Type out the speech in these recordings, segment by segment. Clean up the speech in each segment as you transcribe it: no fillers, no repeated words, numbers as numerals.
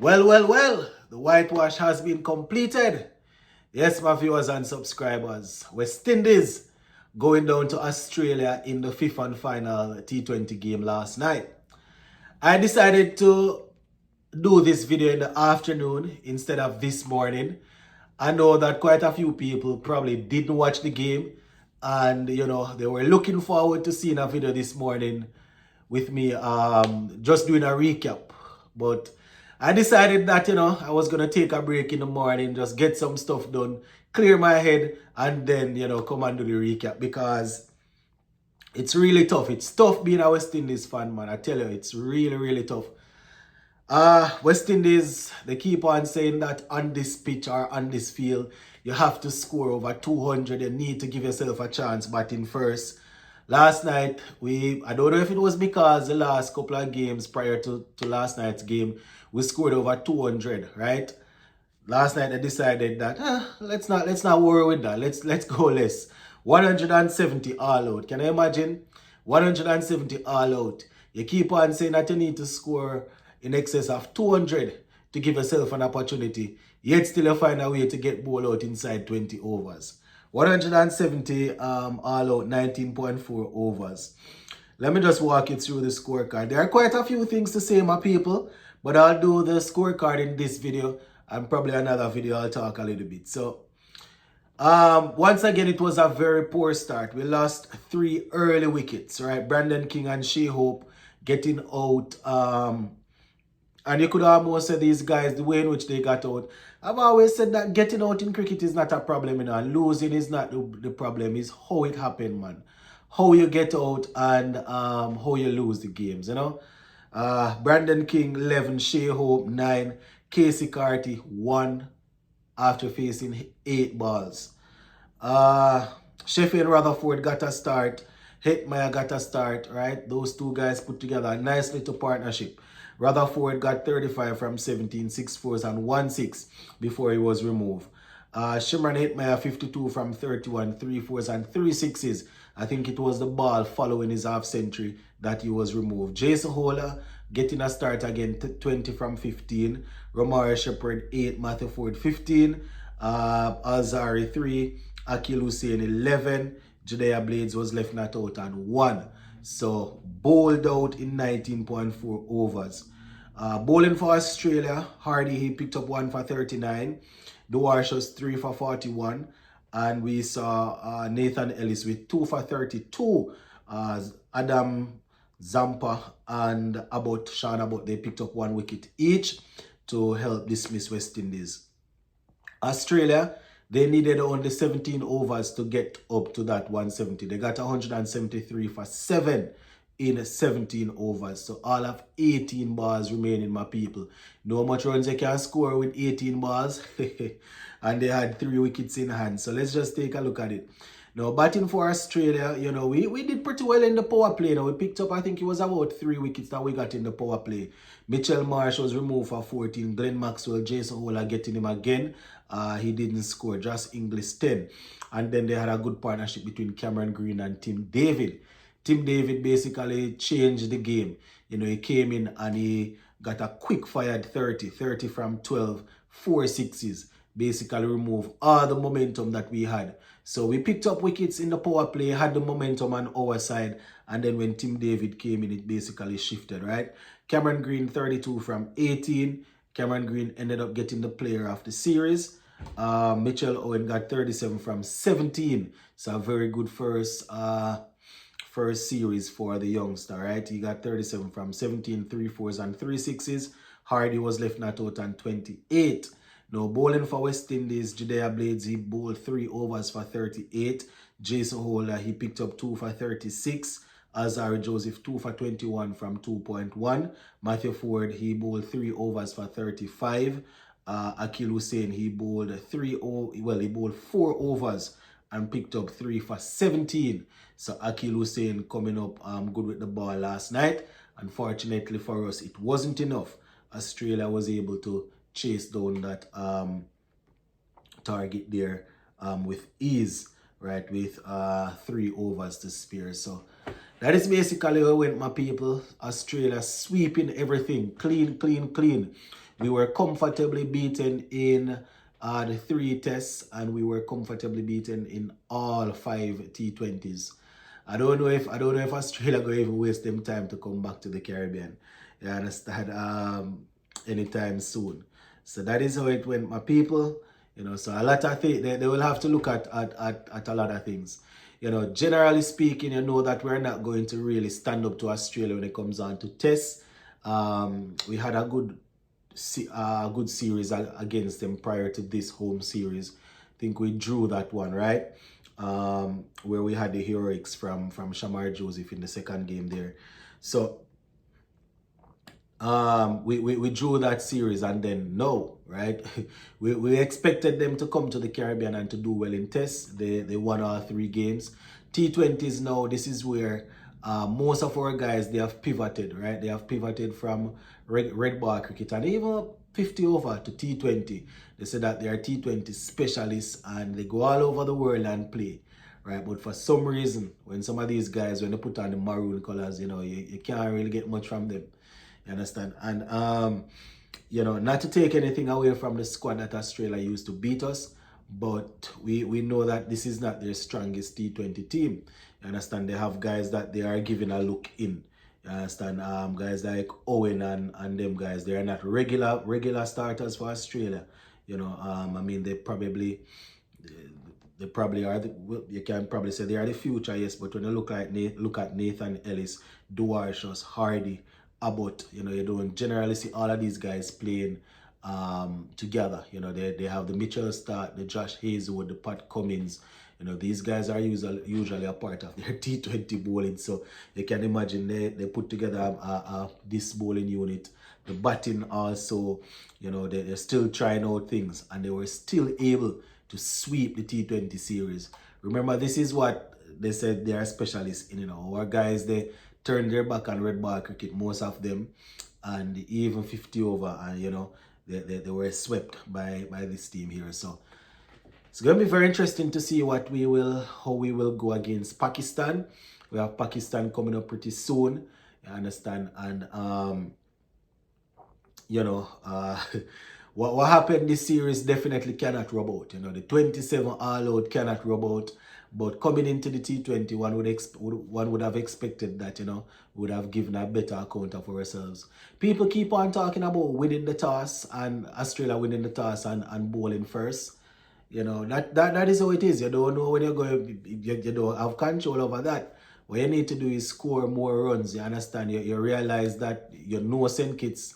Well, the whitewash has been completed. Yes, my viewers and subscribers. West Indies going down to Australia in the fifth and final T20 game last night. I decided to do this video in the afternoon instead of this morning. I know that quite a few people probably didn't watch the game and they were looking forward to seeing a video this morning with me just doing a recap. But I decided that I was gonna take a break in the morning, just get some stuff done, clear my head, and then come and do the recap because it's really tough. It's tough being a West Indies fan, man. I tell you, it's really tough. West Indies, they keep on saying that on this pitch or on this field, you have to score over 200. You need to give yourself a chance batting first. Last night, I don't know if it was because the last couple of games prior to last night's game, we scored over 200, right? Last night I decided that let's not worry with that. Let's go less. 170 all out. Can you imagine? 170 all out. You keep on saying that you need to score in excess of 200 to give yourself an opportunity. Yet still you find a way to get ball out inside 20 overs. 170 all out, 19.4 overs. Let me just walk you through the scorecard. There are quite a few things to say, my people, but I'll do the scorecard in this video and probably another video I'll talk a little bit. So, once again, it was a very poor start. We lost 3 early wickets, right? Brandon King and Shea Hope getting out. And you could almost say these guys, the way in which they got out. I've always said that getting out in cricket is not a problem, Losing is not the problem. It's how it happened, man. How you get out and how you lose the games, Brandon King, 11, Shea Hope, 9, Casey Carty, 1 after facing 8 balls. Sheffield Rutherford got a start. Hetmeyer got a start, right? Those two guys put together a nice little partnership. Rutherford got 35 from 17, 6 fours and 1 6 before he was removed. Shimron Hetmeyer 52 from 31, 3 fours and 3 sixes. I think it was the ball following his half century that he was removed. Jason Holler getting a start again, 20 from 15. Romari Shepherd 8, Matthew Ford 15. Azari 3, Akil Hussein 11. Judea Blades was left not out and 1. So, bowled out in 19.4 overs. Bowling for Australia, Hardy, he picked up 1 for 39. Duarshus 3 for 41. And we saw Nathan Ellis with 2 for 32. Adam Zampa and Sean Abbott, they picked up 1 wicket each to help dismiss West Indies. Australia, they needed only 17 overs to get up to that 170. They got 173 for 7 in 17 overs. So all of 18 balls remaining, my people. Know how much runs they can score with 18 balls? And they had 3 wickets in hand. So let's just take a look at it. Now, batting for Australia, we did pretty well in the power play. Now, we picked up, I think it was about 3 wickets that we got in the power play. Mitchell Marsh was removed for 14. Glenn Maxwell, Jason Holler getting him again. He didn't score. Just English 10. And then they had a good partnership between Cameron Green and Tim David. Tim David basically changed the game. He came in and he got a quick fired 30 from 12, 4 sixes. Basically remove all the momentum that we had. So we picked up wickets in the power play, had the momentum on our side, and then when Tim David came in, it basically shifted, right? Cameron Green, 32 from 18. Cameron Green ended up getting the player of the series. Mitchell Owen got 37 from 17. So a very good first series for the youngster, right? He got 37 from 17, 3 fours and 3 sixes. Hardy was left not out on 28. Now, bowling for West Indies, Judea Blades, he bowled 3 overs for 38. Jason Holler, he picked up 2 for 36. Azari Joseph, 2 for 21 from 2.1. Matthew Ford, he bowled 3 overs for 35. Akil Hussein, he bowled 4 overs and picked up 3 for 17. So Akil Hussein coming up good with the ball last night. Unfortunately for us, it wasn't enough. Australia was able to chase down that target there with ease, right, with 3 overs to spare. So that is basically how it went, my people. Australia sweeping everything, clean. We were comfortably beaten in the 3 tests, and we were comfortably beaten in all 5 T20s. I don't know if Australia going to even waste them time to come back to the Caribbean. You understand? Anytime soon. So that is how it went, my people. So a lot of things they will have to look at a lot of things. Generally speaking, that we're not going to really stand up to Australia when it comes on to tests. We had a good series against them prior to this home series. I think we drew that one, right? Where we had the heroics from Shamar Joseph in the second game there. So we drew that series, and then no, right? we expected them to come to the Caribbean and to do well in tests. They won all 3 games. T20s now, this is where most of our guys, they have pivoted, right? They have pivoted from red ball cricket and even 50 over to T20. They say that they are T20 specialists and they go all over the world and play, right? But for some reason, when some of these guys, when they put on the maroon colors, you can't really get much from them. You understand? And not to take anything away from the squad that Australia used to beat us, but we know that this is not their strongest T20 team. You understand? They have guys that they are giving a look in. You understand? Guys like Owen and them guys, they are not regular starters for Australia. I mean, they probably are. You can probably say they are the future, yes. But when you look at Nathan Ellis, Duarshus, Hardy, Abbott, you don't generally see all of these guys playing together. They have the Mitchell Stark, the Josh Hazelwood, the Pat Cummins. These guys are usually a part of their T20 bowling. So you can imagine they put together this bowling unit. The batting also, they're still trying out things, and they were still able to sweep the T20 series. Remember, this is what they said they are specialists in. Our guys, they turned their back on red ball cricket, most of them, and even 50 over, and they were swept by this team here. So it's going to be very interesting to see how we will go against Pakistan. We have Pakistan coming up pretty soon, you understand? And what happened this series definitely cannot rub out. The 27 all out cannot rub out. But coming into the T20, one would have expected that, we would have given a better account of ourselves. People keep on talking about winning the toss and Australia winning the toss and bowling first. That is how it is. You don't know when you're going, you don't have control over that. What you need to do is score more runs. You understand? You realize that St. Kitts,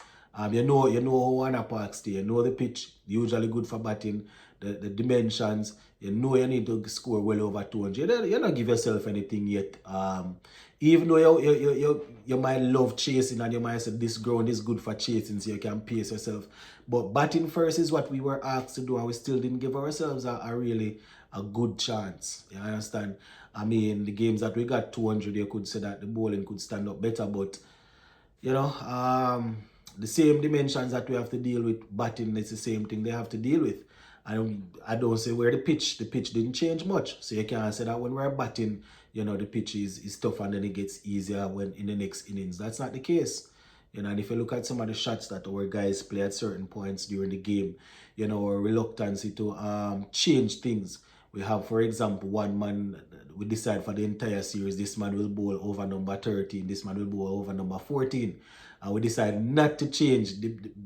you know how Anna Park stay. You know the pitch, usually good for batting, the dimensions. You need to score well over 200. You don't give yourself anything yet. Even though you might love chasing and you might say this ground is good for chasing, so you can pace yourself. But batting first is what we were asked to do, and we still didn't give ourselves a really good chance. You understand? I mean, the games that we got 200, you could say that the bowling could stand up better, but the same dimensions that we have to deal with batting, it's the same thing they have to deal with. And I don't say where the pitch didn't change much. So you can't say that when we're batting, the pitch is tough and then it gets easier when in the next innings. That's not the case. And if you look at some of the shots that our guys play at certain points during the game, our reluctance to change things. We have, for example, one man, we decide for the entire series, this man will bowl over number 13, this man will bowl over number 14. And we decide not to change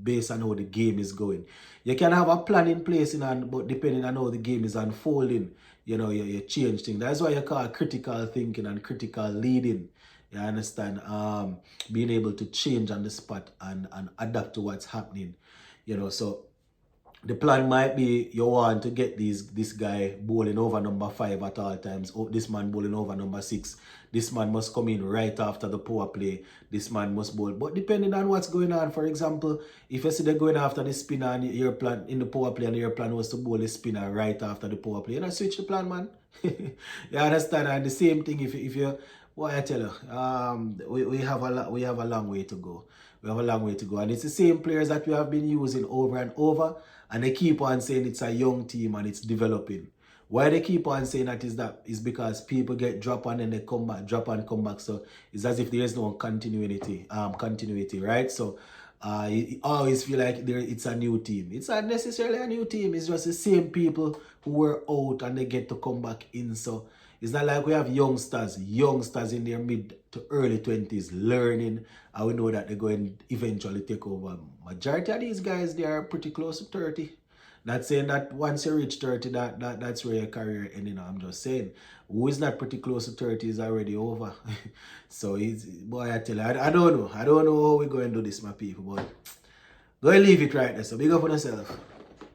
based on how the game is going. You can have a plan in place, but depending on how the game is unfolding, you change things. That's why you call critical thinking and critical leading. You understand? Being able to change on the spot and adapt to what's happening. So the plan might be you want to get this guy bowling over number 5 at all times. Oh, this man bowling over number 6. This man must come in right after the power play. This man must bowl. But depending on what's going on, for example, if you see they're going after the spinner and your plan in the power play and your plan was to bowl the spinner right after the power play, switch the plan, man. You understand? And the same thing if you what I tell you, we have a long way to go. We have a long way to go. And it's the same players that we have been using over and over. And they keep on saying it's a young team and it's developing. Why they keep on saying that is because people get drop on and they come back, drop and come back. So it's as if there is no continuity, right? So You always feel like it's a new team. It's not necessarily a new team. It's just the same people who were out and they get to come back in. So it's not like we have youngsters in their mid to early 20s learning, and we know that they're going to eventually take over. Majority of these guys, they are pretty close to 30. Not saying that once you reach 30, that's where your career ending. I'm just saying, who is not pretty close to 30 is already over. So, boy, I tell you, I don't know. I don't know how we're going to do this, my people, but go and leave it right there. So, big up on yourself.